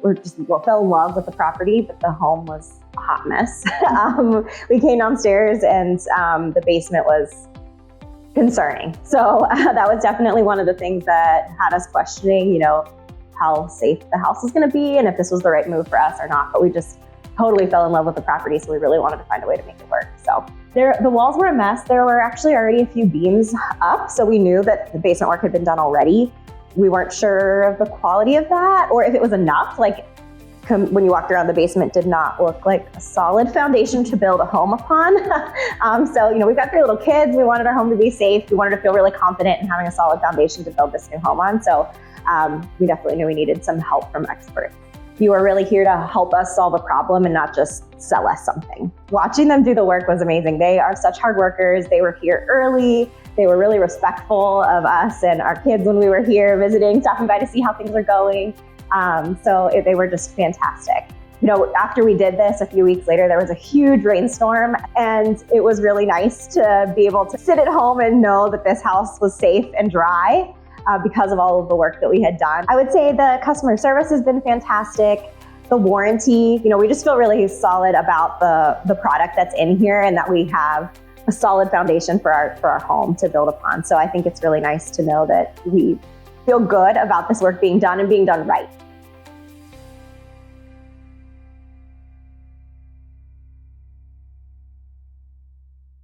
fell in love with the property, but the home was a hot mess. We came downstairs and the basement was concerning. So that was definitely one of the things that had us questioning, how safe the house was going to be and if this was the right move for us or not. But we just totally fell in love with the property, so we really wanted to find a way to make it work. So the walls were a mess. There were actually already a few beams up, so we knew that the basement work had been done already. We weren't sure of the quality of that or if it was enough. When you walked around, the basement did not look like a solid foundation to build a home upon. So we've got 3 little kids. We wanted our home to be safe. We wanted to feel really confident in having a solid foundation to build this new home on. So we definitely knew we needed some help from experts. You are really here to help us solve a problem and not just sell us something. Watching them do the work was amazing. They are such hard workers. They were here early. They were really respectful of us and our kids when we were here visiting, stopping by to see how things are going. They were just fantastic. After we did this, a few weeks later, there was a huge rainstorm, and it was really nice to be able to sit at home and know that this house was safe and dry because of all of the work that we had done. I would say the customer service has been fantastic. The warranty, we just feel really solid about the product that's in here and that we have a solid foundation for our home to build upon. So I think it's really nice to know that we feel good about this work being done and being done right.